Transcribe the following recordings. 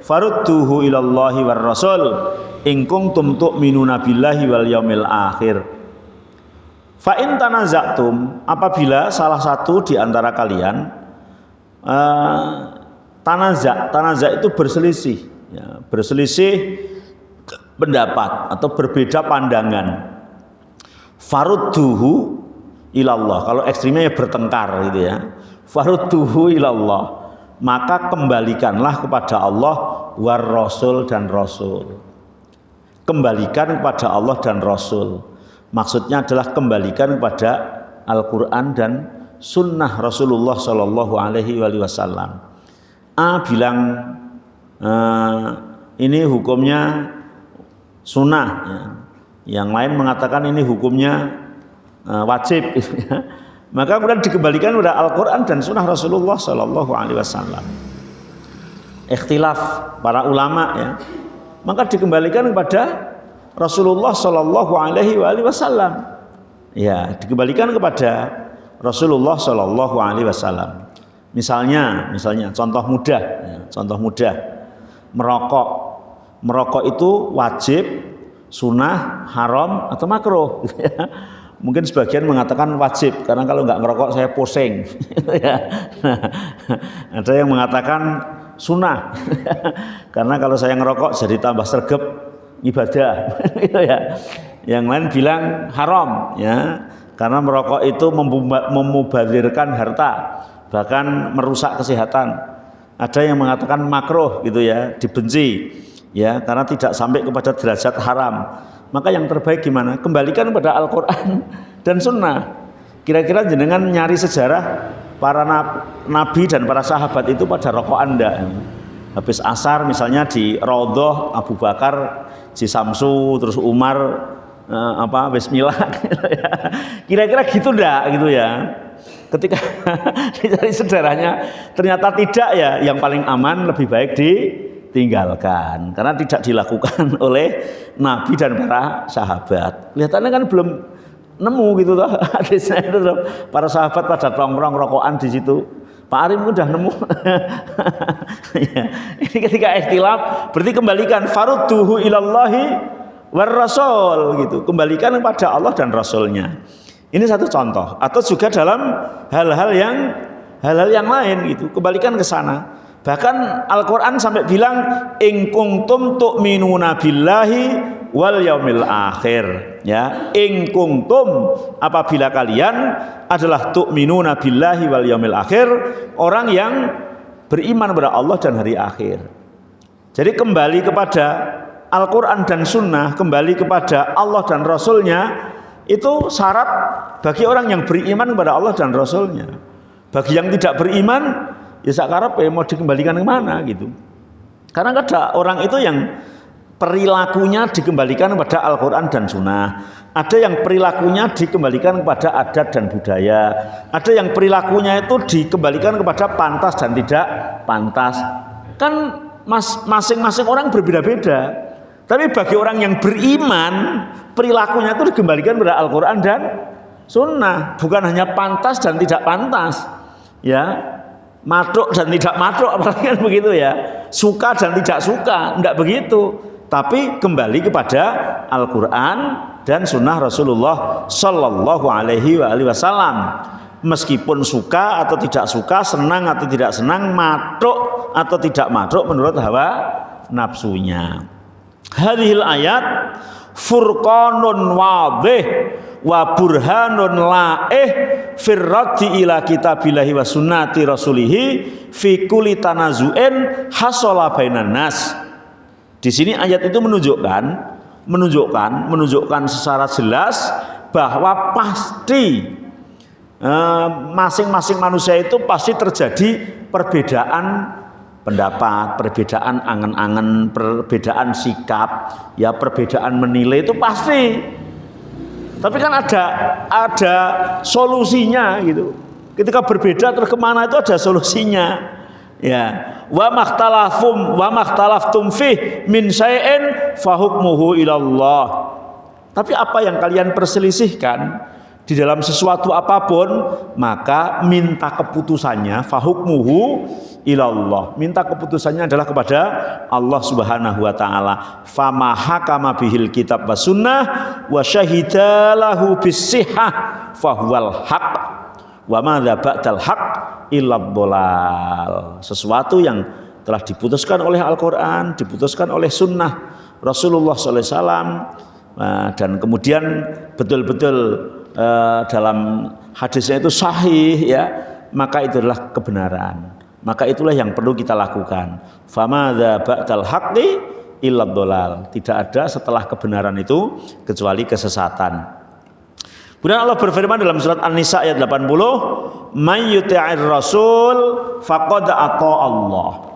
farudduhu ilallahi war rasul in kuntum tu'minuna billahi wal yaumil akhir. Fa in tanaza'tum, apabila salah satu di antara kalian tanaza itu berselisih, ya, berselisih pendapat atau berbeda pandangan. Farudduhu ilallah, kalau ekstrimnya ya bertengkar gitu ya. Farudduhu ilallah, maka kembalikanlah kepada Allah war rasul dan rasul. Kembalikan kepada Allah dan rasul. Maksudnya adalah kembalikan kepada Al-Quran dan Sunnah Rasulullah Shallallahu Alaihi Wasallam. A bilang ini hukumnya sunnah, ya. Yang lain mengatakan ini hukumnya wajib. Ya. Maka kemudian dikembalikan kepada Al-Quran dan Sunnah Rasulullah Shallallahu Alaihi Wasallam. Ikhtilaf para ulama, ya. Maka dikembalikan kepada Rasulullah Shallallahu Alaihi Wasallam, ya, dikembalikan kepada Rasulullah Shallallahu Alaihi Wasallam. Misalnya contoh mudah, ya, contoh mudah, merokok itu wajib, sunnah, haram atau makruh. Ya. Mungkin sebagian mengatakan wajib karena kalau nggak ngerokok saya pusing. Ya. Ada yang mengatakan sunnah karena kalau saya ngerokok jadi tambah sregep ibadah. Ya. Yang lain bilang haram, ya, karena merokok itu memubazirkan harta, bahkan merusak kesehatan. Ada yang mengatakan makruh gitu ya, dibenci, ya, karena tidak sampai kepada derajat haram. Maka yang terbaik gimana? Kembalikan kepada Al-Quran dan Sunnah. Kira-kira jenengan nyari sejarah para nabi dan para sahabat itu pada rokok Anda. Habis asar misalnya di Raudhah Abu Bakar, di Samsu, terus Umar Bismillah. Gitu ya. Kira-kira gitu ndak gitu ya. Ketika dicari sejarahnya ternyata tidak, ya, yang paling aman lebih baik ditinggalkan karena tidak dilakukan oleh nabi dan para sahabat. Kelihatannya kan belum nemu gitu toh hadisnya itu toh. Para sahabat pada nongkrong rokokan di situ. Pak Arim udah nemu. Ya. Ini ketika ikhtilaf berarti kembalikan farudduhu ilallahi war rasul gitu. Kembalikan kepada Allah dan Rasulnya. Ini satu contoh. Atau juga dalam hal-hal yang lain gitu. Kembalikan ke sana. Bahkan Al-Quran sampai bilang in kuntum tu'minuna billahi wal yaumil akhir, ya, in kuntum, apabila kalian adalah tu'minuna billahi wal yaumil akhir, orang yang beriman kepada Allah dan hari akhir. Jadi kembali kepada Al-Quran dan Sunnah, kembali kepada Allah dan Rasulnya, itu syarat bagi orang yang beriman kepada Allah dan Rasulnya. Bagi yang tidak beriman, ya sakarep mau dikembalikan kemana gitu. Karena ada orang itu yang perilakunya dikembalikan kepada Al-Quran dan Sunnah. Ada yang perilakunya dikembalikan kepada adat dan budaya. Ada yang perilakunya itu dikembalikan kepada pantas dan tidak pantas. Kan masing-masing orang berbeda-beda. Tapi bagi orang yang beriman, perilakunya itu dikembalikan kepada Al-Quran dan Sunnah. Bukan hanya pantas dan tidak pantas, ya, matruk dan tidak matruk, apalagi kan begitu ya, suka dan tidak suka, tidak begitu. Tapi kembali kepada Al-Quran dan Sunnah Rasulullah Sallallahu Alaihi Wasallam. Meskipun suka atau tidak suka, senang atau tidak senang, matruk atau tidak matruk menurut hawa nafsunya. Hadhil ayat furqanun wadih wa burhanun laih firraddi ila kitabillahi wa sunnati rasulihi fi kulli tanazu'in hasala bainan nas. Di sini ayat itu menunjukkan secara jelas bahwa pasti masing-masing manusia itu pasti terjadi perbedaan pendapat, perbedaan angan-angan, perbedaan sikap, ya, perbedaan menilai itu pasti. Tapi kan ada solusinya gitu. Ketika berbeda terus kemana itu ada solusinya. Ya, wa makhtalaftum fih min syai'in fa hukmuhu ilallah. Tapi apa yang kalian perselisihkan di dalam sesuatu apapun, maka minta keputusannya fa hukmuhu ilallah. Minta keputusannya adalah kepada Allah Subhanahu wa taala. Fama hakama bihil kitab was sunnah wa syahida lahu bisihhah fahuwal haq. Wa madza ba'dal haq illa dhalal. Sesuatu yang telah diputuskan oleh Al-Qur'an, diputuskan oleh sunnah Rasulullah sallallahu alaihi wasallam, dan kemudian betul-betul dalam hadisnya itu sahih ya, maka itu adalah kebenaran. Maka itulah yang perlu kita lakukan. Famadza ba'dal haqqi illa dhalal. Tidak ada setelah kebenaran itu kecuali kesesatan. Kemudian Allah berfirman dalam surat An-Nisa ayat 80, "May yuti'ir rasul faqad ata Allah."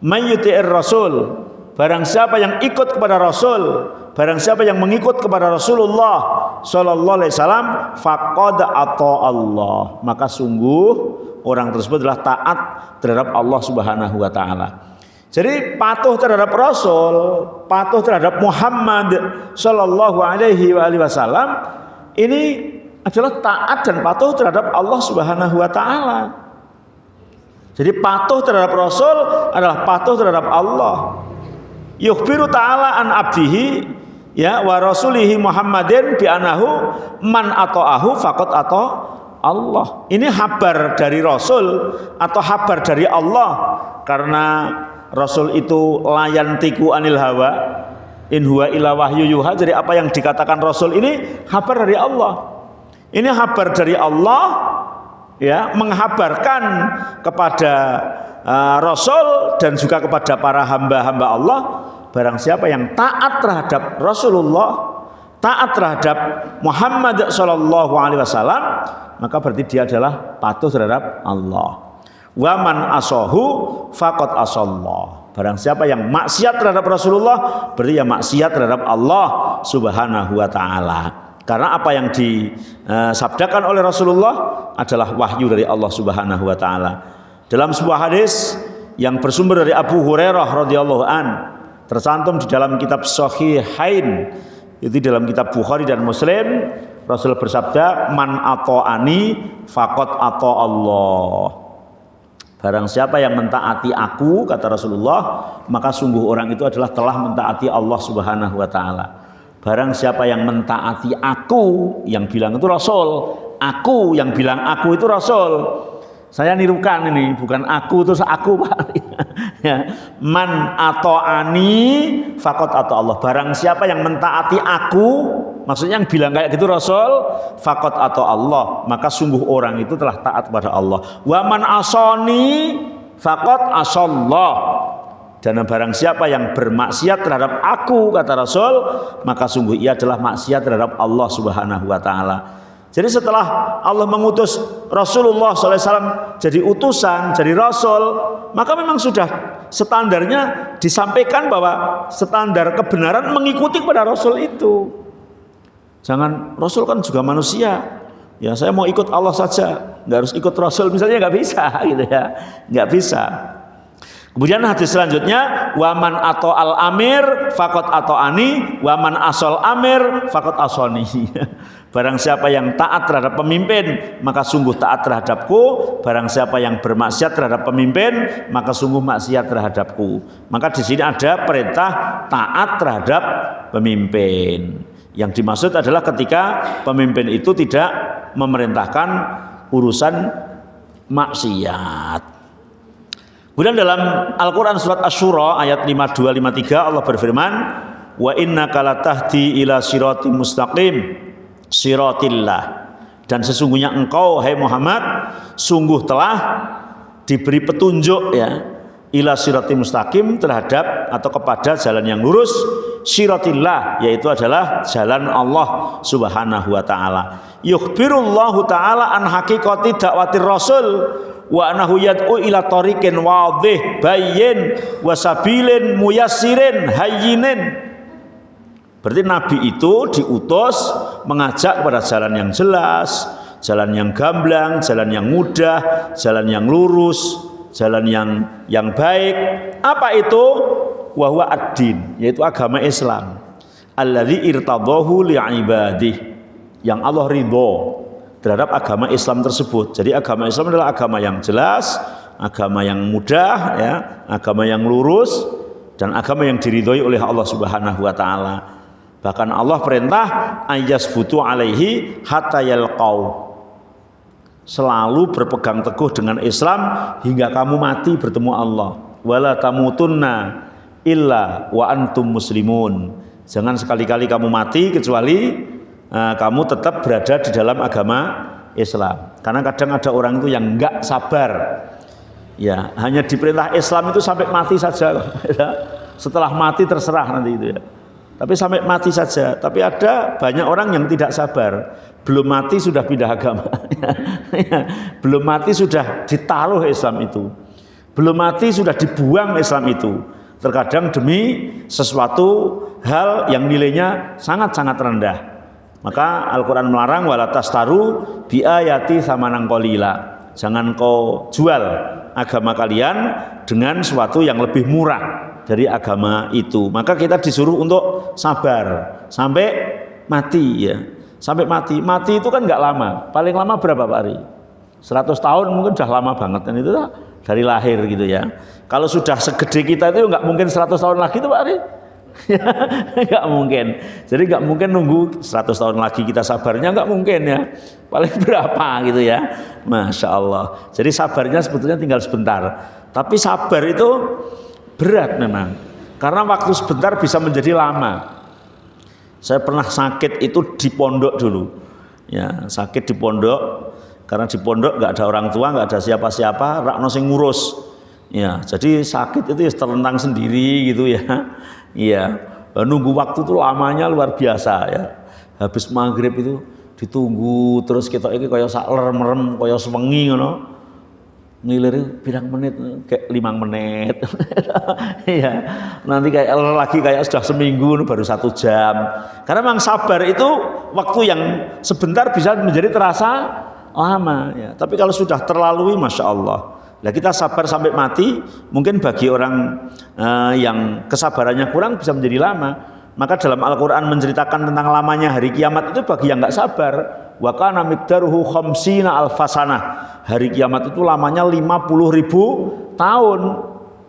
May yuti'ir rasul, barang siapa yang ikut kepada Rasul, barang siapa yang mengikut kepada Rasulullah sallallahu alaihi wasallam, faqad ata Allah, maka sungguh orang tersebut adalah taat terhadap Allah Subhanahu wa taala. Jadi patuh terhadap Rasul, patuh terhadap Muhammad sallallahu alaihi wasallam ini adalah taat dan patuh terhadap Allah Subhanahu wa taala. Jadi patuh terhadap Rasul adalah patuh terhadap Allah. Yukhbiru ta'ala an abdihi ya wa rasulihi Muhammadin bi anahu man ata'ahu faqad ata Allah. Ini kabar dari Rasul atau kabar dari Allah, karena Rasul itu layantiku anil hawa in huwa illa wahyu yuha. Jadi apa yang dikatakan Rasul ini kabar dari Allah. Ini kabar dari Allah ya, menghabarkan kepada Rasul dan juga kepada para hamba-hamba Allah, barang siapa yang taat terhadap Rasulullah, taat terhadap Muhammad sallallahu alaihi wasallam, maka berarti dia adalah patuh terhadap Allah. Wa man asahu faqad asallah. Barang siapa yang maksiat terhadap Rasulullah, berarti ya maksiat terhadap Allah Subhanahu wa taala. Karena apa yang disabdakan oleh Rasulullah adalah wahyu dari Allah Subhanahu wa taala. Dalam sebuah hadis yang bersumber dari Abu Hurairah radhiyallahu an, tercantum di dalam kitab Sahihain, itu dalam kitab Bukhari dan Muslim, Rasul bersabda, "Man ata'ani faqad ata Allah." Barang siapa yang mentaati aku, kata Rasulullah, maka sungguh orang itu adalah telah mentaati Allah Subhanahu wa taala. Barang siapa yang mentaati aku, yang bilang itu Rasul, aku yang bilang aku itu Rasul. Saya nirukan ini, bukan aku terus aku Pak. Ya. Man ata'ani faqad ata Allah. Barang siapa yang mentaati aku, maksudnya yang bilang kayak gitu Rasul, faqad ata Allah, maka sungguh orang itu telah taat kepada Allah. Wa man asani faqad asallah. Dan barang siapa yang bermaksiat terhadap aku, kata Rasul, maka sungguh ia adalah maksiat terhadap Allah Subhanahu wa taala. Jadi setelah Allah mengutus Rasulullah SAW jadi utusan, jadi Rasul, maka memang sudah standarnya disampaikan bahwa standar kebenaran mengikuti kepada Rasul itu. Jangan, Rasul kan juga manusia. Ya saya mau ikut Allah saja, nggak harus ikut Rasul misalnya, nggak bisa gitu ya, nggak bisa. Kemudian hadis selanjutnya, waman atau al amir fakot atau ani, waman asal amir fakot asoni. Barang siapa yang taat terhadap pemimpin, maka sungguh taat terhadapku. Barang siapa yang bermaksiat terhadap pemimpin, maka sungguh maksiat terhadapku. Maka di sini ada perintah taat terhadap pemimpin. Yang dimaksud adalah ketika pemimpin itu tidak memerintahkan urusan maksiat. Kemudian dalam Al-Quran surat Asy-Syura ayat 52-53 Allah berfirman, wa innaka latahdi ila siratim mustaqim siratillah. Dan sesungguhnya engkau hai Muhammad sungguh telah diberi petunjuk ya, ila siratim mustaqim, terhadap atau kepada jalan yang lurus, siratillah yaitu adalah jalan Allah Subhanahu wa taala. Yukhbirullahu taala an haqiqati da'watir rasul wa anahu yad'u ila tariqin wadhih bayyin wa sabilin muyassirin hayyinin. Berarti Nabi itu diutus mengajak kepada jalan yang jelas, jalan yang gamblang, jalan yang mudah, jalan yang lurus, jalan yang baik. Apa itu? Wa huwa ad-din, yaitu agama Islam. Alladzi irtadahu li'ibadih, yang Allah ridho terhadap agama Islam tersebut. Jadi agama Islam adalah agama yang jelas, agama yang mudah ya, agama yang lurus dan agama yang diridhoi oleh Allah Subhanahu wa taala. Bahkan Allah perintah ayyasbutu alaihi hatta yalqau. Selalu berpegang teguh dengan Islam hingga kamu mati bertemu Allah. Wala tamutunna illa wa antum muslimun. Jangan sekali-kali kamu mati kecuali kamu tetap berada di dalam agama Islam. Karena kadang ada orang itu yang enggak sabar. Ya, hanya diperintah Islam itu sampai mati saja. Setelah mati terserah nanti itu ya. Tapi sampai mati saja. Tapi ada banyak orang yang tidak sabar. Belum mati sudah pindah agama. Belum mati sudah ditaruh Islam itu. Belum mati sudah dibuang Islam itu. Terkadang demi sesuatu hal yang nilainya sangat-sangat rendah. Maka Al-Quran melarang wala tastaru bi ayati samanan qalila. Jangan kau jual agama kalian dengan sesuatu yang lebih murah dari agama itu. Maka kita disuruh untuk sabar sampai mati ya. Sampai mati. Mati itu kan enggak lama. Paling lama berapa Pak Ari? 100 tahun mungkin sudah lama banget kan itu dari lahir gitu ya. Kalau sudah segede kita itu enggak mungkin 100 tahun lagi itu Pak Ari. Enggak mungkin. Jadi enggak mungkin nunggu 100 tahun lagi kita sabarnya, enggak mungkin ya. Paling berapa gitu ya. Masya Allah. Jadi sabarnya sebetulnya tinggal sebentar. Tapi sabar itu berat memang. Karena waktu sebentar bisa menjadi lama. Saya pernah sakit itu di pondok dulu. Ya, sakit di pondok. Karena di pondok enggak ada orang tua, enggak ada siapa-siapa, rakno sing ngurus. Ya, jadi sakit itu ya terlentang sendiri gitu ya. Iya, nunggu waktu tuh lamanya luar biasa ya. Habis maghrib itu ditunggu terus kita iki kaya sak merem kaya sewengi ngono. Ngilir pirang menit kayak 5 menit. Iya. Nanti kayak lagi kayak sudah seminggu baru 1 jam. Karena memang sabar itu waktu yang sebentar bisa menjadi terasa lama ya. Tapi kalau sudah terlalui Masya Allah. Nah kita sabar sampai mati, mungkin bagi orang yang kesabarannya kurang bisa menjadi lama. Maka dalam Al-Quran menceritakan tentang lamanya hari kiamat itu bagi yang nggak sabar. Wa kana miqdaruhu khamsina alfasanah. Hari kiamat itu lamanya 50.000 tahun.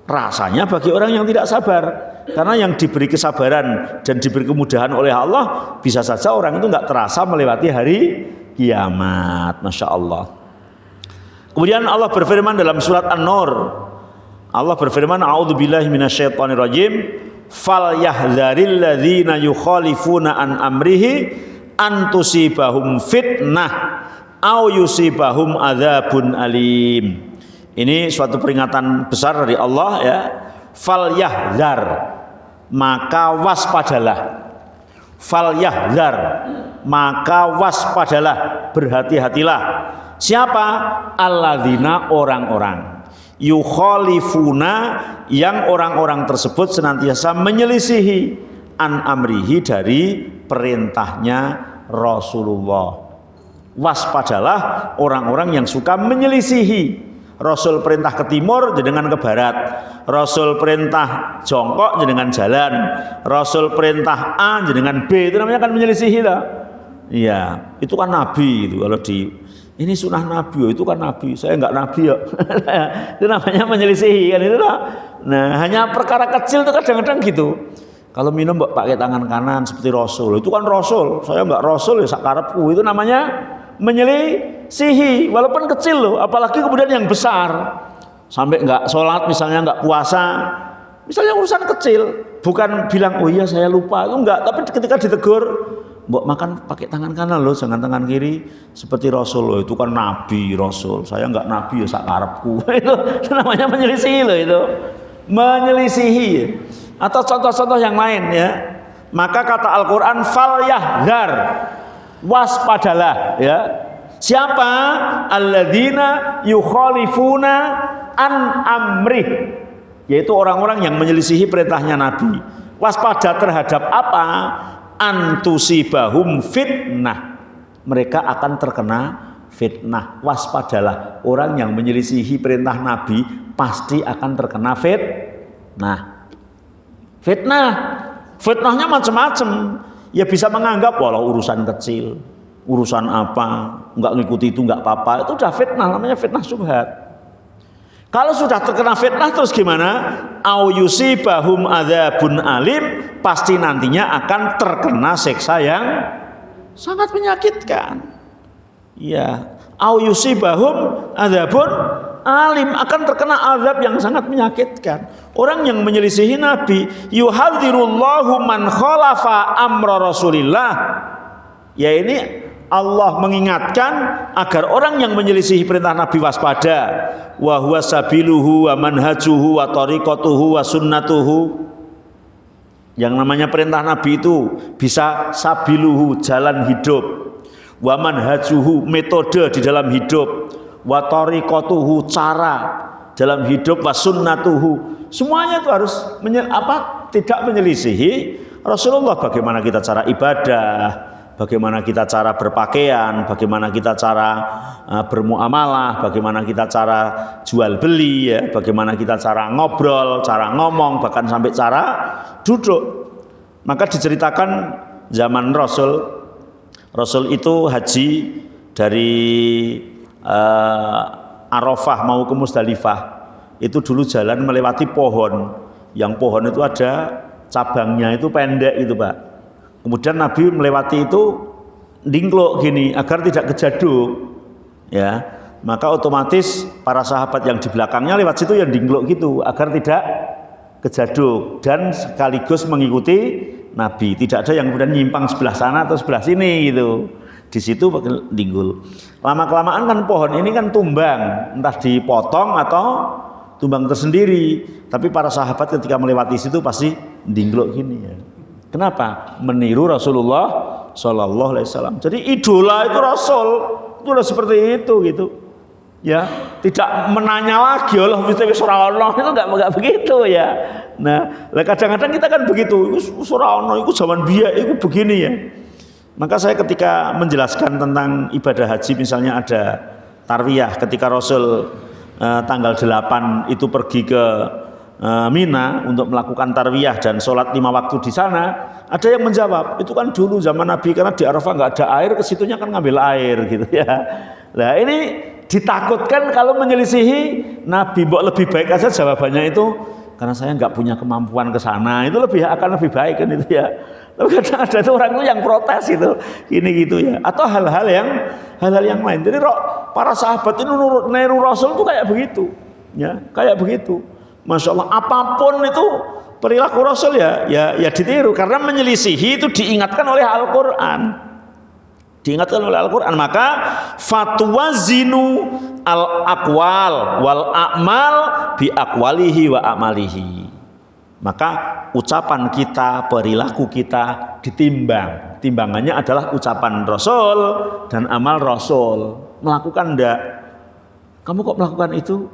Rasanya bagi orang yang tidak sabar. Karena yang diberi kesabaran dan diberi kemudahan oleh Allah, bisa saja orang itu nggak terasa melewati hari kiamat. Masya Allah. Kemudian Allah berfirman dalam surat An-Nur. Allah berfirman, a'udzubillahi minasyaitonirrajim. Fal yahdharil ladzina yukhalifuna an amrihi an tusibahum fitnah au yusibahum adzabun alim. Ini suatu peringatan besar dari Allah ya. Fal yahdhar, maka waspadalah. Fal yahdhar, maka waspadalah, berhati-hatilah. Siapa? Alladzina, orang-orang yukhalifuna, yang orang-orang tersebut senantiasa menyelisihi an amrihi, dari perintahnya Rasulullah. Waspadalah orang-orang yang suka menyelisihi. Rasul perintah ke timur jenengan ke barat, Rasul perintah jongkok jenengan jalan, Rasul perintah A jenengan B, itu namanya kan menyelisihi lah. Iya, itu kan nabi itu. Kalau di ini sunnah nabi, itu kan nabi, saya enggak nabi ya. Itu namanya menyelisihi kan itu lah. Nah, hanya perkara kecil itu kadang-kadang gitu. Kalau minum pakai tangan kanan seperti Rasul, itu kan Rasul, saya enggak Rasul ya sakarepku, itu namanya menyelisihi. Walaupun kecil loh, apalagi kemudian yang besar. Sampai enggak sholat misalnya, enggak puasa. Misalnya urusan kecil, bukan bilang oh iya saya lupa, itu enggak, tapi ketika ditegur, mbok makan pakai tangan kanan loh, jangan tangan kiri seperti Rasul loh, itu kan nabi Rasul, saya enggak nabi ya sakarepku. Itu namanya menyelisihi loh itu. Menyelisihi. Atau contoh-contoh yang lain ya. Maka kata Al-Qur'an fal yahdhar, waspadalah ya. Siapa? Alladzina yukhalifuna an amrih, yaitu orang-orang yang menyelisihi perintahnya Nabi. Waspada terhadap apa? Antusibahum fitnah, mereka akan terkena fitnah. Waspadalah, orang yang menyelisihi perintah Nabi pasti akan terkena fitnah. Fitnahnya macam-macam. Ya bisa menganggap walau urusan kecil, urusan apa, enggak ngikuti itu enggak apa-apa, itu udah fitnah, namanya fitnah syubhat. Kalau sudah terkena fitnah terus gimana? Au yusibahum adzabun alim, pasti nantinya akan terkena siksa yang sangat menyakitkan. Ya, au yusibahum adzabun alim, akan terkena azab yang sangat menyakitkan. Orang yang menyelisihi Nabi, yuhadzirullahu man khalafa amra Rasulillah. Ya, ini Allah mengingatkan agar orang yang menyelisihi perintah Nabi waspada. Wa huwa sabiluhu wa manhajuhu wa tariqatuhu wa sunnatuhu. Yang namanya perintah Nabi itu bisa sabiluhu, jalan hidup, wa manhajuhu, metode di dalam hidup, wa tariqatuhu, cara dalam hidup, wa sunnatuhu. Semuanya itu harus tidak menyelisihi Rasulullah. Bagaimana kita cara ibadah, bagaimana kita cara berpakaian, bagaimana kita cara bermuamalah, bagaimana kita cara jual beli, ya, bagaimana kita cara ngobrol, cara ngomong, bahkan sampai cara duduk. Maka diceritakan zaman Rasul itu haji dari Arafah mau ke Musdalifah. Itu dulu jalan melewati pohon, yang pohon itu ada cabangnya itu pendek itu, Pak. Kemudian Nabi melewati itu dingklok gini agar tidak kejaduk, ya. Maka otomatis para sahabat yang di belakangnya lewat situ yang dingklok gitu agar tidak kejaduk dan sekaligus mengikuti Nabi. Tidak ada yang kemudian nyimpang sebelah sana atau sebelah sini gitu. Di situ pakai dinggul. Lama-kelamaan kan pohon ini kan tumbang, entah dipotong atau tumbang tersendiri. Tapi para sahabat ketika melewati situ pasti dingklok gini, ya. Kenapa? Meniru Rasulullah Sallallahu Alaihi Wasallam. Jadi idola itu Rasul, itu udah seperti itu gitu. Ya, tidak menanya lagi Allah surah Allah itu nggak begitu ya. Nah, kadang-kadang kita kan begitu. Surah Allah itu zaman biaya itu begini ya. Maka saya ketika menjelaskan tentang ibadah haji, misalnya ada tarwiyah ketika Rasul tanggal 8 itu pergi ke Mina untuk melakukan tarwiyah dan sholat 5 waktu di sana. Ada yang menjawab, itu kan dulu zaman Nabi karena di Arafah nggak ada air, ke situnya kan ngambil air gitu ya. Nah ini ditakutkan kalau menyelisihi Nabi, lebih baik aja jawabannya itu karena saya nggak punya kemampuan ke sana, itu akan lebih baik kan itu ya. Tapi kadang ada itu orang itu yang protes itu, ini gitu ya. Atau hal-hal yang lain. Jadi para sahabat itu nurut niru Rasul itu kayak begitu, ya kayak begitu. Masya Allah, apapun itu perilaku Rasul ya ditiru karena menyelisihi itu diingatkan oleh Al-Quran. Diingatkan oleh Al-Quran. Maka fatwa zinu al-aqwal wal a'mal bi aqwalihi wa amalihi. Maka ucapan kita, perilaku kita ditimbang. Timbangannya adalah ucapan Rasul dan amal Rasul. Melakukan enggak? Kamu kok melakukan itu?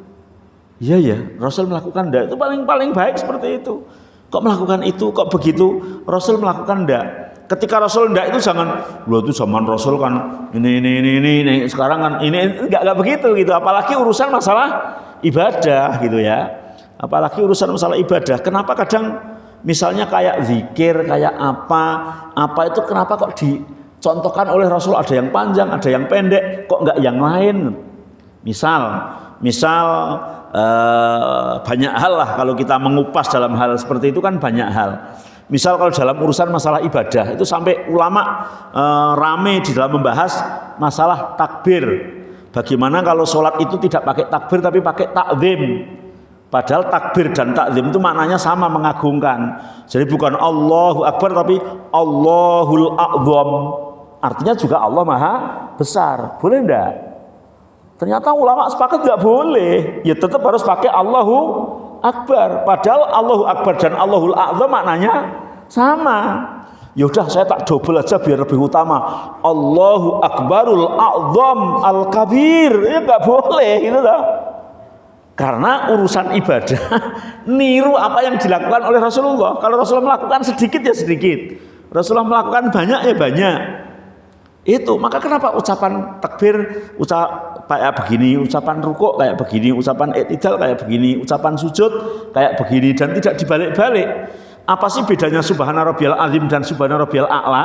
Iya ya, Rasul melakukan enggak? Itu paling baik seperti itu. Kok melakukan itu? Kok begitu? Rasul melakukan enggak? Ketika Rasul enggak itu jangan, loh itu zaman Rasul kan ini sekarang kan ini enggak begitu gitu. Apalagi urusan masalah ibadah gitu ya. Apalagi urusan masalah ibadah. Kenapa kadang misalnya kayak zikir, kayak apa itu kenapa kok dicontohkan oleh Rasul ada yang panjang, ada yang pendek, kok enggak yang lain? Misal banyak hal lah kalau kita mengupas dalam hal seperti itu kan banyak hal. Misal kalau dalam urusan masalah ibadah itu sampai ulama rame di dalam membahas masalah takbir. Bagaimana kalau sholat itu tidak pakai takbir tapi pakai takzim. Padahal takbir dan takzim itu maknanya sama, mengagungkan. Jadi bukan Allahu Akbar tapi Allahul A'zam. Artinya juga Allah Maha Besar. Boleh enggak? Ternyata ulama sepakat nggak boleh, ya tetap harus pakai Allahu Akbar. Padahal Allahu Akbar dan Allahul A'zam maknanya sama. Yaudah saya tak double aja biar lebih utama. Allahu Akbarul A'zam Al-Kabir, ya nggak boleh gitu loh. Karena urusan ibadah niru apa yang dilakukan oleh Rasulullah. Kalau Rasulullah melakukan sedikit ya sedikit, Rasulullah melakukan banyak ya banyak. Itu maka kenapa ucapan takbir kayak begini, ucapan rukuk kayak begini, ucapan i'tidal kayak begini, ucapan sujud kayak begini dan tidak dibalik-balik. Apa sih bedanya subhana rabbiyal azim dan subhana rabbiyal a'la?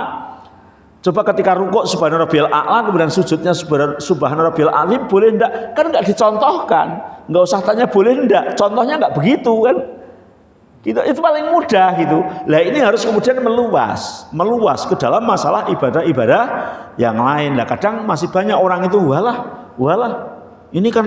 Coba ketika rukuk subhana rabbiyal a'la kemudian sujudnya subhana rabbiyal azim boleh enggak? Kan enggak dicontohkan. Enggak usah tanya boleh enggak. Contohnya enggak begitu kan. Gitu, itu paling mudah gitu. Lah ini harus kemudian meluas ke dalam masalah ibadah-ibadah yang lain. Lah kadang masih banyak orang itu walah. Ini kan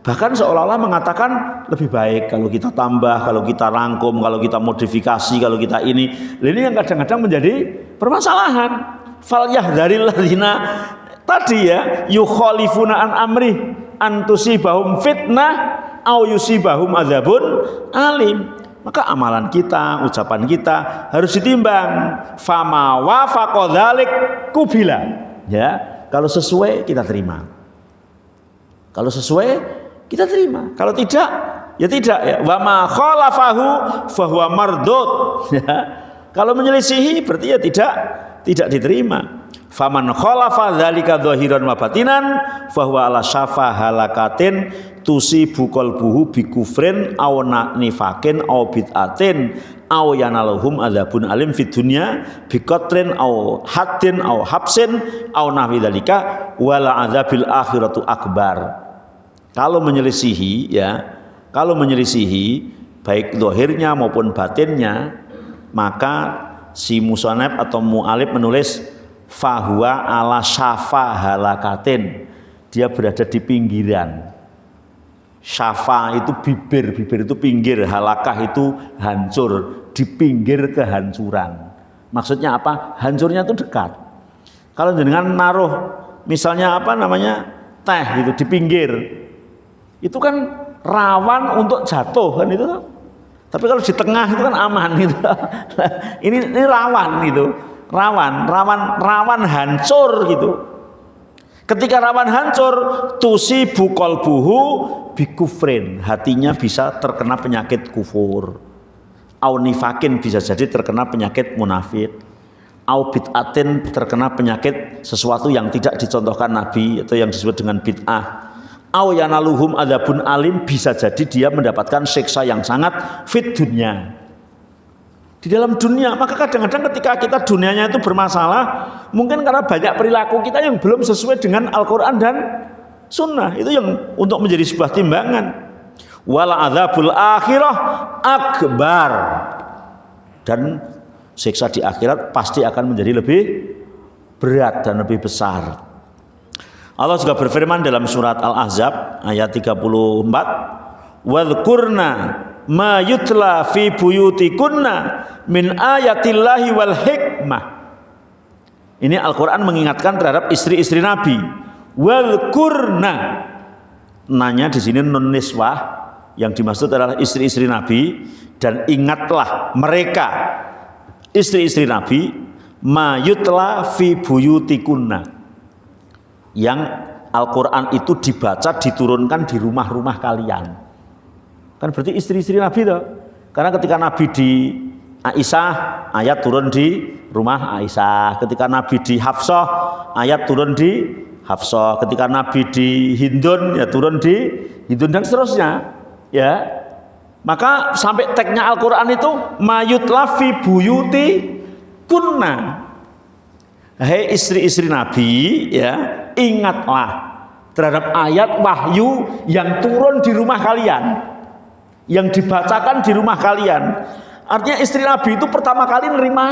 bahkan seolah-olah mengatakan lebih baik kalau kita tambah, kalau kita rangkum, kalau kita modifikasi, kalau kita ini. Lah ini yang kadang-kadang menjadi permasalahan. Fal yahdharil ladzina tadi ya yukhalifuna an amri an tusibahum fitnah au yusibahum adzabun alim. Maka amalan kita, ucapan kita harus ditimbang. Fama wafaqa dzalik kubila. Ya, kalau sesuai kita terima. Kalau sesuai kita terima. Kalau tidak ya tidak ya. Wa ma khalafahu fahuwa mardud. Ya. Kalau menyelisihi berarti ya tidak diterima. Faman khalafa dzalika dhahiran wa batinan fahuwa ala syafa halakatin tusibu qalbuhu bi kufrin aw nifakin aw bid'atin aw yanaluhum adzabun alim fid dunya bi qatrin aw haddin aw habsin aw nahwi dzalika wala adzabil akhiratu akbar. Kalau menyelisihi baik zahirnya maupun batinnya, maka si musannaf atau mu'alif menulis fahuwa ala syafa halakatin, dia berada di pinggiran. Syafa itu bibir itu pinggir, halakah itu hancur, di pinggir kehancuran. Maksudnya apa? Hancurnya itu dekat. Kalau dengan naruh misalnya teh gitu di pinggir, itu kan rawan untuk jatuh kan itu. Tapi kalau di tengah itu kan aman gitu. ini rawan gitu. Rawan hancur gitu. Ketika rawan hancur, tusibu qalbuhu bikufrin, hatinya bisa terkena penyakit kufur. Au nifakin, bisa jadi terkena penyakit munafik. Au bid'atin, terkena penyakit sesuatu yang tidak dicontohkan Nabi atau yang disebut dengan bid'ah. Au yanaluhum adzabun alim, bisa jadi dia mendapatkan siksa yang sangat fit dunia. Di dalam dunia, maka kadang-kadang ketika kita dunianya itu bermasalah, mungkin karena banyak perilaku kita yang belum sesuai dengan Al-Quran dan Sunnah. Itu yang untuk menjadi sebuah timbangan. Wal adzabul akhirah akbar, dan siksa di akhirat pasti akan menjadi lebih berat dan lebih besar. Allah juga berfirman dalam surat Al-Ahzab ayat 34, wadhkurna ma yutla fi buyutikunna min ayatillahi wal hikmah. Ini Al-Quran mengingatkan terhadap istri-istri Nabi. Wadhkurna, nanya di sini nun niswah, yang dimaksud adalah istri-istri Nabi, dan ingatlah mereka istri-istri Nabi ma yutla fi buyutikunna, yang Al-Quran itu dibaca, diturunkan di rumah-rumah kalian. Kan berarti istri-istri Nabi itu. Karena ketika Nabi di Aisyah, ayat turun di rumah Aisyah. Ketika Nabi di Hafsah, ayat turun di Hafsah. Ketika Nabi di Hindun, ya turun di Hindun, dan seterusnya. Ya, maka sampai teksnya Al-Quran itu mayutla fi buyuti kunna. Hei istri-istri Nabi, ya, ingatlah terhadap ayat wahyu yang turun di rumah kalian, yang dibacakan di rumah kalian. Artinya istri Nabi itu pertama kali menerima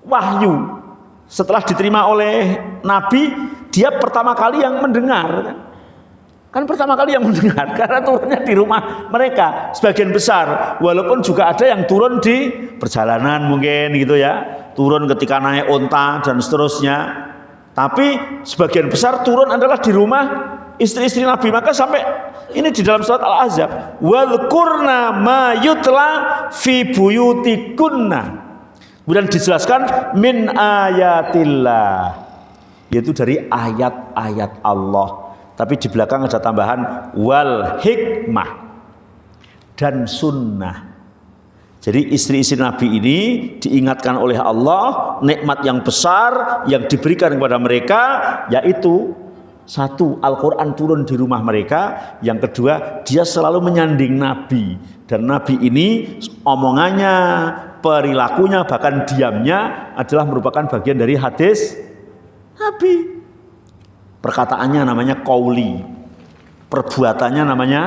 wahyu. Setelah diterima oleh Nabi, dia pertama kali yang mendengar. Kan pertama kali yang mendengar, karena turunnya di rumah mereka sebagian besar. Walaupun juga ada yang turun di perjalanan mungkin gitu ya, turun ketika naik onta dan seterusnya. Tapi sebagian besar turun adalah di rumah istri-istri Nabi. Maka sampai ini di dalam surat Al-Ahzab, wadhkurna ma yutla fi buyutikunna. Kemudian dijelaskan min ayatillah, yaitu dari ayat-ayat Allah. Tapi di belakang ada tambahan wal hikmah dan sunnah. Jadi istri-istri Nabi ini diingatkan oleh Allah nikmat yang besar yang diberikan kepada mereka, yaitu satu, Al-Quran turun di rumah mereka. Yang kedua, dia selalu menyanding Nabi. Dan Nabi ini omongannya, perilakunya, bahkan diamnya adalah merupakan bagian dari hadis Nabi. Perkataannya namanya qauli, perbuatannya namanya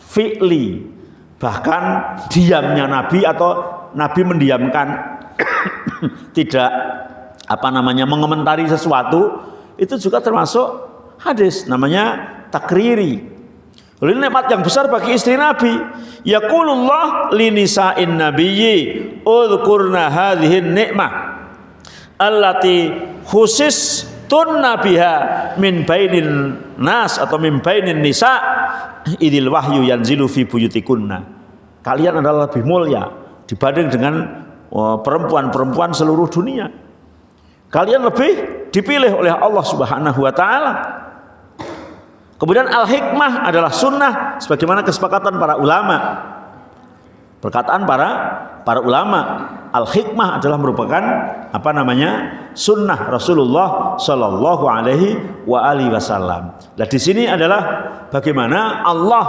fi'li. Bahkan diamnya Nabi atau Nabi mendiamkan tidak mengomentari sesuatu, itu juga termasuk hadis, namanya takriri. Ini nikmat yang besar bagi istri Nabi. Yaqulullah li nisa'in nabiyyi udhkurna hadhihi ni'mah allati khusistunna biha min bainin nas atau min bainin nisa idil wahyu yanzilu fi buyutikunna. Kalian adalah lebih mulia dibanding dengan perempuan-perempuan seluruh dunia. Kalian lebih dipilih oleh Allah Subhanahu wa taala. Kemudian al-hikmah adalah sunnah sebagaimana kesepakatan para ulama. Perkataan para ulama, al-hikmah adalah merupakan sunnah Rasulullah Shallallahu Alaihi Wasallam. Nah di sini adalah bagaimana Allah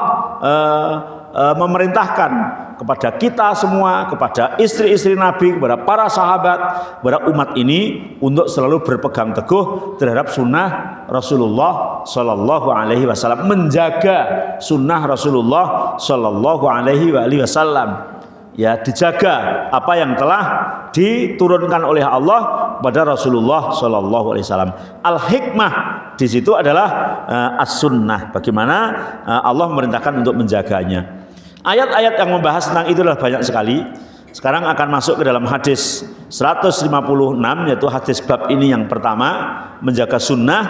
memerintahkan kepada kita semua, kepada istri-istri Nabi, kepada para sahabat, kepada umat ini untuk selalu berpegang teguh terhadap sunnah Rasulullah Shallallahu Alaihi Wasallam, menjaga sunnah Rasulullah Shallallahu Alaihi Wasallam. Ya, dijaga apa yang telah diturunkan oleh Allah kepada Rasulullah Shallallahu Alaihi Wasallam. Al-hikmah di situ adalah as-sunnah. Bagaimana Allah memerintahkan untuk menjaganya. Ayat-ayat yang membahas tentang itu adalah banyak sekali. Sekarang akan masuk ke dalam hadis 156, yaitu hadis bab ini yang pertama, menjaga sunnah,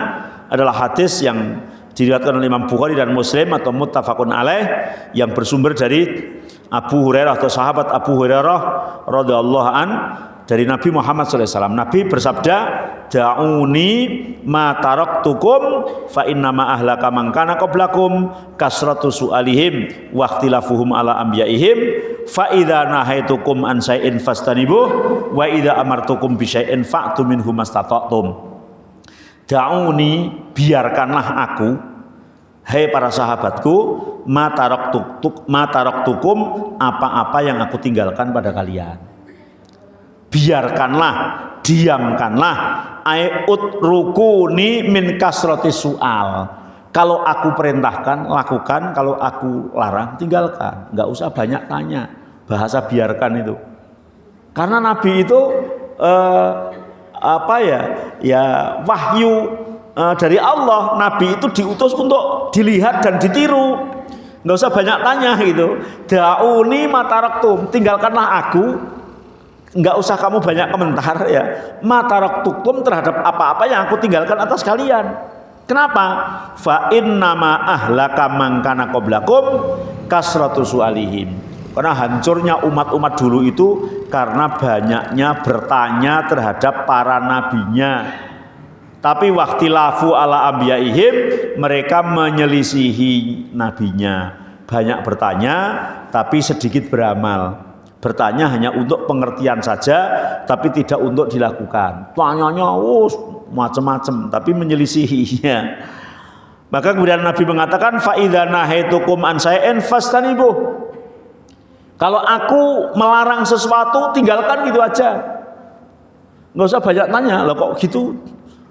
adalah hadis yang diriwayatkan oleh Imam Bukhari dan Muslim atau muttafaqun alaih, yang bersumber dari Abu Hurairah atau sahabat Abu Hurairah radhiyallahu an, dari Nabi Muhammad SAW. Nabi bersabda, da'uni ma taraktukum fa inna ma ahlaka man kana qablakum kasratu su'alihim wa ikhtilafuhum ala anbiya'ihim fa idza nahaitukum an syai'in fastanibuh wa idza amartukum bi syai'in fa'tu minhu mastata'tum. Da'uni, biarkanlah aku, hai para sahabatku, ma taraktukum, apa-apa yang aku tinggalkan pada kalian. Biarkanlah, diamkanlah, rukuni min kasrati su'al. Kalau aku perintahkan, lakukan. Kalau aku larang, tinggalkan. Nggak usah banyak tanya. Bahasa biarkan itu. Karena Nabi itu wahyu dari Allah. Nabi itu diutus untuk dilihat dan ditiru. Nggak usah banyak tanya gitu. Da'uni mataraktum, tinggalkanlah aku. Enggak usah kamu banyak komentar ya. Mataraktukum, terhadap apa-apa yang aku tinggalkan atas kalian. Kenapa? Fa innama ahlaka man kana qablakum kasratu su'alihim. Karena hancurnya umat-umat dulu itu karena banyaknya bertanya terhadap para nabinya. Tapi waqtilafu ala anbiya'ihim, mereka menyelisihi nabinya. Banyak bertanya tapi sedikit beramal. Bertanya hanya untuk pengertian saja, tapi tidak untuk dilakukan. Tanyanya macam-macam, tapi menyelisihinya. Maka kemudian Nabi mengatakan, fa idza nahaitukum an syai'in fastanibuh. Kalau aku melarang sesuatu, tinggalkan gitu aja. Nggak usah banyak tanya, lah kok gitu?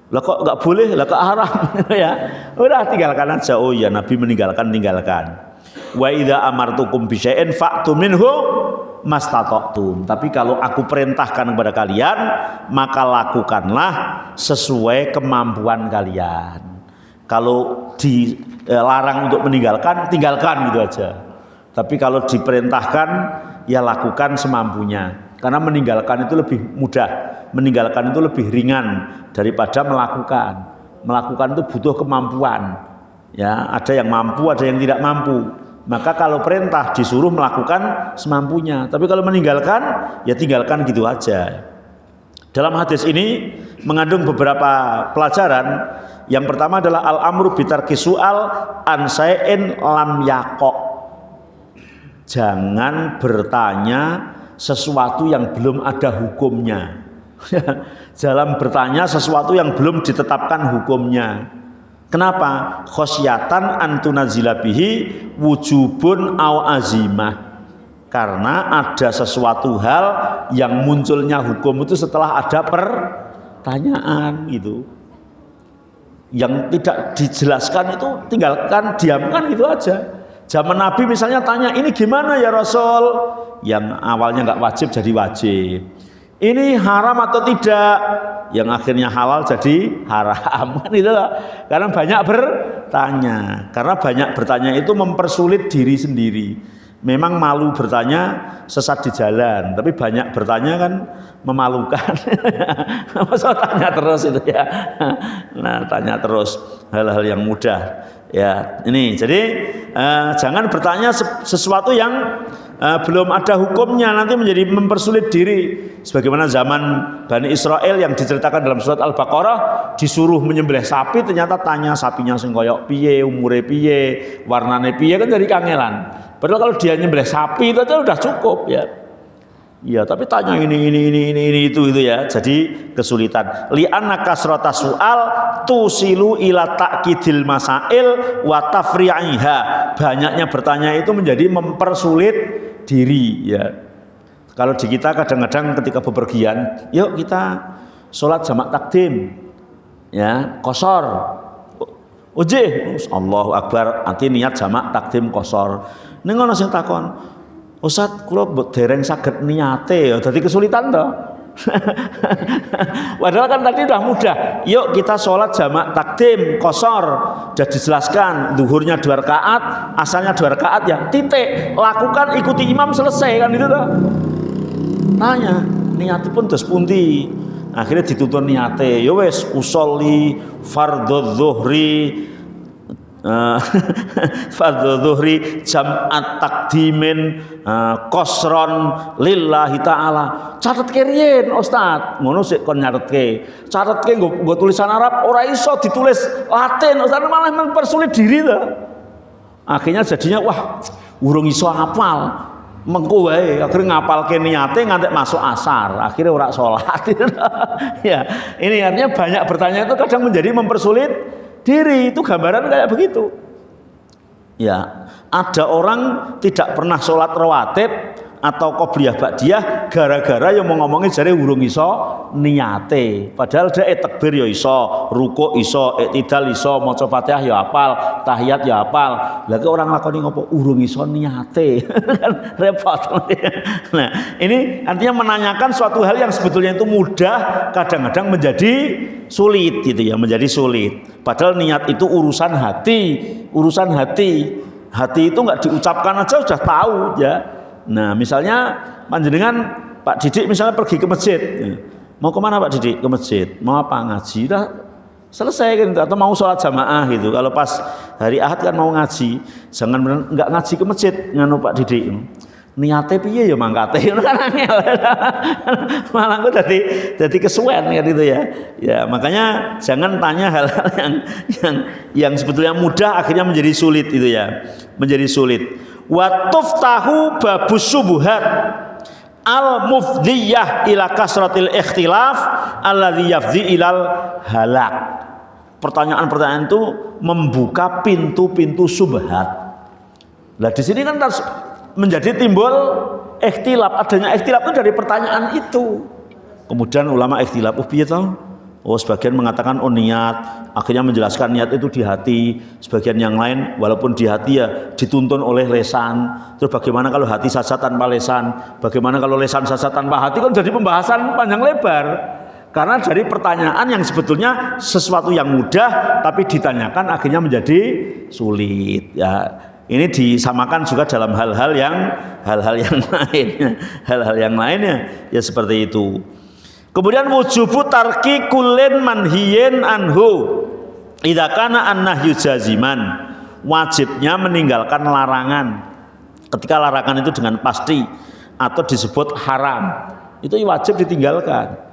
Lah kok nggak boleh? Lah kok haram? Ya, udah tinggalkan aja. Oh ya, Nabi tinggalkan. Wa idza amartukum bi syai'in fa'tu minhu mastata'tum. Tapi kalau aku perintahkan kepada kalian, maka lakukanlah sesuai kemampuan kalian. Kalau dilarang untuk meninggalkan, tinggalkan gitu aja. Tapi kalau diperintahkan, ya lakukan semampunya. Karena meninggalkan itu lebih mudah, meninggalkan itu lebih ringan daripada melakukan. Melakukan itu butuh kemampuan. Ya, ada yang mampu, ada yang tidak mampu. Maka kalau perintah disuruh melakukan semampunya, tapi kalau meninggalkan, ya tinggalkan gitu aja. Dalam hadis ini mengandung beberapa pelajaran. Yang pertama adalah al-amru bitarki su'al an syai'in lam yaqo. Jangan bertanya sesuatu yang belum ada hukumnya. Jangan bertanya sesuatu yang belum ditetapkan hukumnya. Kenapa? Khosyatan antunazila bihi wujubun aw azimah. Karena ada sesuatu hal yang munculnya hukum itu setelah ada pertanyaan gitu. Yang tidak dijelaskan itu tinggalkan, diamkan gitu aja. Zaman Nabi misalnya tanya, ini gimana ya Rasul? Yang awalnya nggak wajib jadi wajib. Ini haram atau tidak? Yang akhirnya halal jadi haram, kan itu loh. Karena banyak bertanya. Karena banyak bertanya itu mempersulit diri sendiri. Memang malu bertanya sesat di jalan, tapi banyak bertanya kan memalukan. Masa tanya terus itu ya. Nah, tanya terus hal-hal yang mudah. Ya, ini jadi jangan bertanya sesuatu yang belum ada hukumnya, nanti menjadi mempersulit diri. Sebagaimana zaman Bani Israel yang diceritakan dalam surat Al-Baqarah, disuruh menyembelih sapi, ternyata tanya sapinya sing koyok piye, umure piye, warnane piye, kan dari kangelan. Padahal kalau dia nyembelih sapi itu aja udah cukup ya. Iya, tapi tanya ini itu ya. Jadi kesulitan. Li'anna kasrata su'al tusilu ila ta'kidil masail wa tafri'iha. Banyaknya bertanya itu menjadi mempersulit diri ya. Kalau di kita kadang-kadang ketika bepergian, yuk kita sholat jamak takdim. Ya, qashar. Ujih, Allahu Akbar, nanti niat jamak takdim qashar. Ning ana sing takon, Ustaz, kula dereng saged niate ya, dadi kesulitan toh. Padahal kan tadi udah mudah. Yuk kita sholat jamak takdim qashar. Sudah dijelaskan zuhurnya 2 rakaat, asalnya 2 rakaat ya. Titik. Lakukan ikuti imam selesai kan itu toh. Tanya, niatipun dos pundi? Akhirnya dituntun niate. Ya wis usolli fardhu dzuhri fardhu dzuhri jam'at takdimin qasron lillahi taala. Catetke riyen Ustaz, ngono sik kon nyatetke. Catetke nggo tulisan Arab ora iso ditulis Latin, Ustaz malah mempersulit diri to. Akhirnya jadinya wah, urung iso hafal. Mengko wae akhirnya ngapalke niate nganti masuk asar, akhirnya ora salat. Ya, ini artinya banyak bertanya itu kadang menjadi mempersulit diri, itu gambaran kayak begitu. Ya, ada orang tidak pernah sholat rawatib atau qobliyah ba'diyah gara-gara yang mau ngomongin jare urung iso niate. Padahal dia takbir ya iso, ruku iso, iktidal iso, maca Fatihah ya hafal, tahiyat ya hafal. Lah orang lakoni ngopo urung iso niate. Kan repot. Nah, ini artinya menanyakan suatu hal yang sebetulnya itu mudah kadang-kadang menjadi sulit gitu ya, menjadi sulit. Padahal niat itu urusan hati, urusan hati. Hati itu nggak diucapkan aja sudah tahu ya. Nah, misalnya panjenengan Pak Didik misalnya pergi ke masjid, mau kemana Pak Didik? Ke masjid. Mau apa? Ngaji. Udah selesai kan? Atau mau sholat jamaah gitu. Kalau pas hari Ahad kan mau ngaji, jangan nggak ngaji ke masjid nganu Pak Didik. Niate piye ya mangkate kan angel. Malah kok dadi kesuwen kan itu ya. Ya, makanya jangan tanya hal-hal yang sebetulnya mudah akhirnya menjadi sulit itu ya. Menjadi sulit. Wa tuftahu babus subuhat al mufdiyah ila kasratil ikhtilaf alladhi yafdi ilal halak. Pertanyaan-pertanyaan itu membuka pintu-pintu subhat. Nah, di sini kan menjadi timbul ikhtilaf, adanya ikhtilaf itu dari pertanyaan itu. Kemudian ulama ikhtilaf, piye to? Oh, sebagian mengatakan niat, akhirnya menjelaskan niat itu di hati. Sebagian yang lain walaupun di hati ya dituntun oleh lesan. Terus bagaimana kalau hati saja tanpa lesan? Bagaimana kalau lesan saja tanpa hati? Kan jadi pembahasan panjang lebar. Karena dari pertanyaan yang sebetulnya sesuatu yang mudah tapi ditanyakan akhirnya menjadi sulit. Ya, ini disamakan juga dalam hal-hal yang lain. Hal-hal yang lainnya ya seperti itu. Kemudian wujubu tarki kullin manhiyin anhu idza kana an-nahyu jaziman. Wajibnya meninggalkan larangan. Ketika larangan itu dengan pasti atau disebut haram, itu wajib ditinggalkan.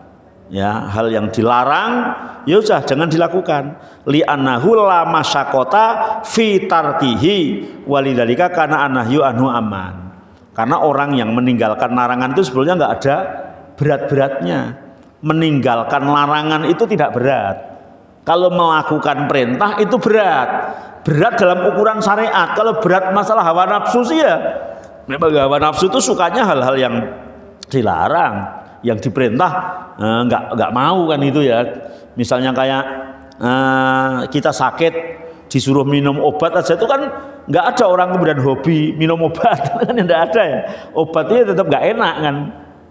Ya, hal yang dilarang ya sudah jangan dilakukan. Li annahu la masyaqqata fi tarkihi walidzalika kana an-nahyu anhu aman. Karena orang yang meninggalkan larangan itu sebetulnya enggak ada berat-beratnya. Meninggalkan larangan itu tidak berat. Kalau melakukan perintah itu berat. Berat dalam ukuran syariat. Kalau berat masalah hawa nafsu sih ya Memang hawa nafsu itu sukanya hal-hal yang dilarang, yang diperintah nggak mau kan itu ya. Misalnya kayak kita sakit disuruh minum obat aja itu kan nggak ada orang kemudian hobi minum obat kan nggak ada ya. Obatnya tetap nggak enak kan.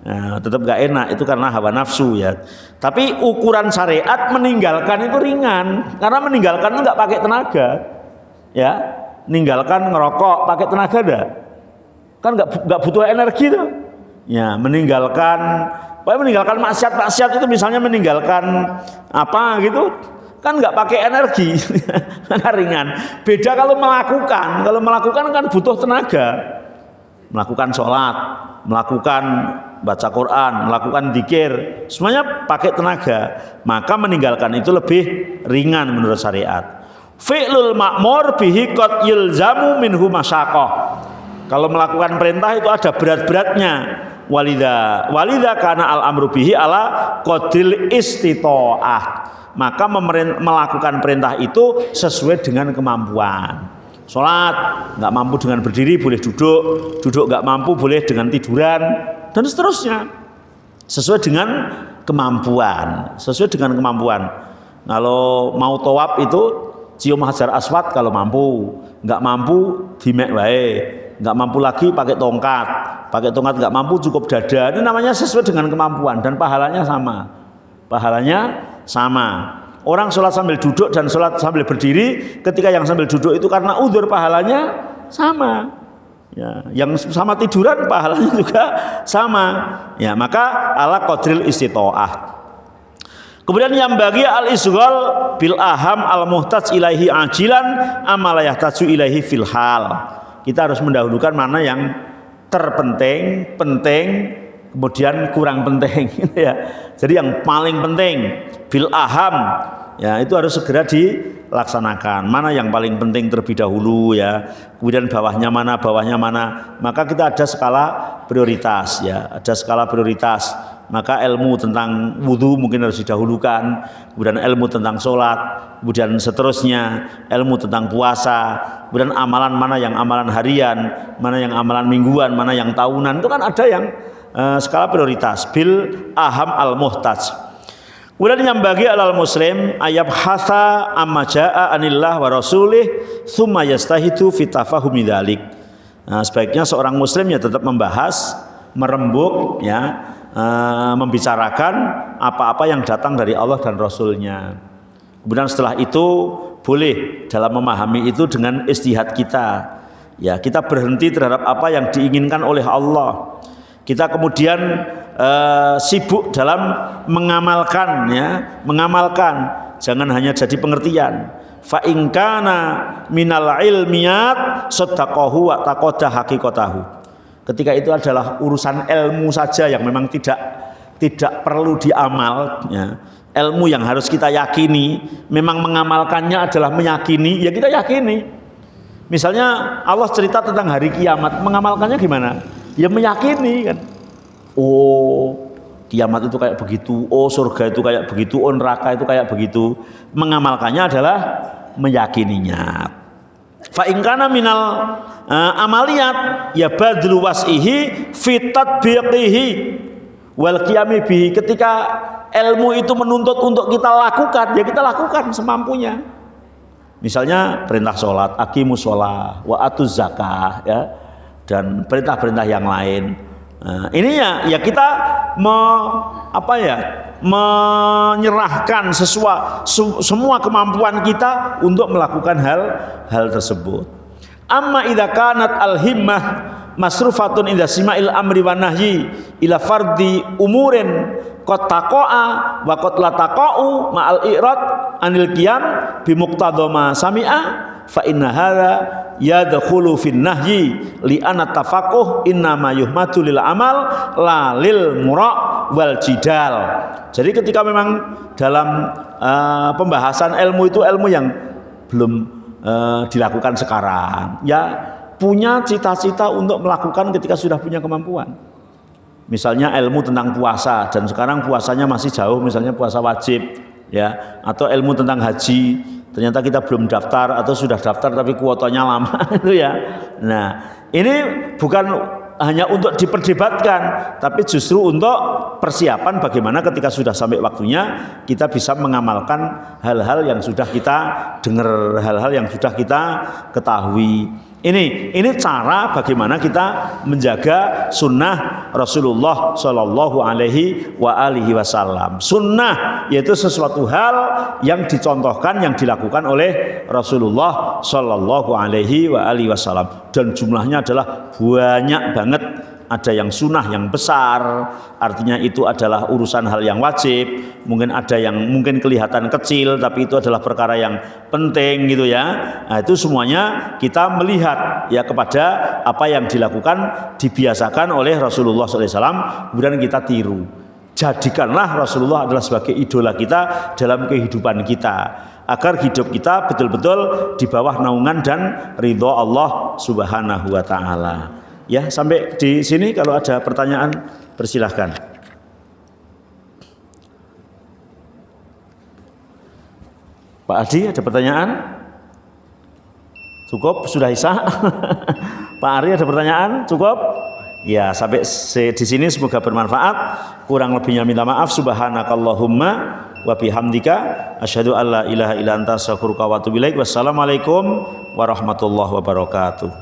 Nah, tetap nggak enak itu karena hawa nafsu ya. Tapi ukuran syariat meninggalkan itu ringan karena meninggalkan itu nggak pakai tenaga ya. Meninggalkan ngerokok pakai tenaga dah kan nggak butuh energi tuh ya. Meninggalkan maksiat itu misalnya meninggalkan apa gitu kan nggak pakai energi ringan. Beda kalau melakukan kan butuh tenaga. Melakukan sholat, melakukan baca Quran, melakukan dzikir, semuanya pakai tenaga. Maka meninggalkan itu lebih ringan menurut syariat. Fi'lul ma'mur bihi qad yulzamu minhu masyaqah. Kalau melakukan perintah itu ada berat-beratnya. Walidha kana al-amru bihi ala qadril istita'ah. Maka melakukan perintah itu sesuai dengan kemampuan. Sholat nggak mampu dengan berdiri boleh duduk nggak mampu boleh dengan tiduran dan seterusnya sesuai dengan kemampuan. Kalau mau tawaf itu cium hajar aswad kalau mampu, nggak mampu dimek wae, nggak mampu lagi pakai tongkat nggak mampu cukup dada. Ini namanya sesuai dengan kemampuan dan pahalanya sama. Orang sholat sambil duduk dan sholat sambil berdiri, ketika yang sambil duduk itu karena udzur pahalanya sama. Ya, yang sama tiduran pahalanya juga sama. Ya, maka ala qadril istita'ah. Kemudian yang bagi al-isghal bil aham al-muhtaj ilaihi ajilan amala yahtaju ilaihi fil hal. Kita harus mendahulukan mana yang terpenting, penting, kemudian kurang penting ya. Jadi yang paling penting bil aham ya itu harus segera dilaksanakan. Mana yang paling penting terlebih dahulu ya. Kemudian bawahnya mana. Maka kita ada skala prioritas ya, Maka ilmu tentang wudu mungkin harus didahulukan, kemudian ilmu tentang sholat, kemudian seterusnya ilmu tentang puasa, kemudian amalan mana yang amalan harian, mana yang amalan mingguan, mana yang tahunan. Itu kan ada yang skala prioritas bil aham al muhtaj. Kemudian yang bagi alal muslim ayab hatha amma jaa anillah wa rasulih thumma yastahidu fi tafahumi dzalik. Nah, sebaiknya seorang muslim ya tetap membahas, merembuk ya, membicarakan apa-apa yang datang dari Allah dan Rasulnya. Kemudian setelah itu boleh dalam memahami itu dengan istihad kita. Ya, kita berhenti terhadap apa yang diinginkan oleh Allah. Kita kemudian sibuk dalam mengamalkan ya, jangan hanya jadi pengertian. Fa in kana minal ilmiyat saddaqahu wa taqadda haqiqatahu. Ketika itu adalah urusan ilmu saja yang memang tidak perlu diamal ya. Ilmu yang harus kita yakini, memang mengamalkannya adalah meyakini, ya kita yakini. Misalnya Allah cerita tentang hari kiamat, mengamalkannya gimana? Ya meyakini kan. Oh, kiamat itu kayak begitu, oh surga itu kayak begitu, oh neraka itu kayak begitu. Mengamalkannya adalah meyakininya. Fa in kana minal amaliyat ya badlu was'ihi fi tatbiqihi wal qiyami bihi. Ketika ilmu itu menuntut untuk kita lakukan, ya kita lakukan semampunya. Misalnya perintah sholat, aqimus sholah wa atuz zakah ya, dan perintah-perintah yang lain. Nah, ininya ya kita menyerahkan semua kemampuan kita untuk melakukan hal tersebut. Amma idza kanat al-himmah masrufatun inda sima'il amri wan nahyi ila fardi umurin qad taqa'a wa qad la taqa'u ma'al i'rad anil qiyam bi muqtadha ma sami'a fa inna hadza yadkhulu fin nahyi li anna tafaqquh inna ma yuhmadu lil amal la lil mura' wal jidal. Jadi ketika memang dalam pembahasan ilmu itu ilmu yang belum dilakukan sekarang, ya punya cita-cita untuk melakukan ketika sudah punya kemampuan. Misalnya ilmu tentang puasa dan sekarang puasanya masih jauh, misalnya puasa wajib ya, atau ilmu tentang haji ternyata kita belum daftar atau sudah daftar tapi kuotanya lama itu ya. Nah, Ini bukan hanya untuk diperdebatkan, tapi justru untuk persiapan bagaimana ketika sudah sampai waktunya kita bisa mengamalkan hal-hal yang sudah kita dengar, hal-hal yang sudah kita ketahui. Ini cara bagaimana kita menjaga sunnah Rasulullah Shallallahu Alaihi Wasallam. Sunnah yaitu sesuatu hal yang dicontohkan, yang dilakukan oleh Rasulullah Shallallahu Alaihi Wasallam, dan jumlahnya adalah banyak banget. Ada yang sunnah yang besar, artinya itu adalah urusan hal yang wajib. Mungkin ada yang mungkin kelihatan kecil, tapi itu adalah perkara yang penting gitu ya. Nah, itu semuanya kita melihat ya kepada apa yang dilakukan, dibiasakan oleh Rasulullah SAW, kemudian kita tiru. Jadikanlah Rasulullah adalah sebagai idola kita dalam kehidupan kita, agar hidup kita betul-betul di bawah naungan dan ridho Allah Subhanahu wa Ta'ala. Ya, sampai di sini kalau ada pertanyaan persilahkan. Pak Adi, ada pertanyaan? Cukup, sudah Isya. Pak Ari, ada pertanyaan? Cukup? Ya, sampai di sini semoga bermanfaat. Kurang lebihnya minta maaf. Subhanakallahumma wa bihamdika asyhadu an la ilaha illa anta astaghfiruka wa atubu ilaik. Wassalamualaikum warahmatullahi wabarakatuh.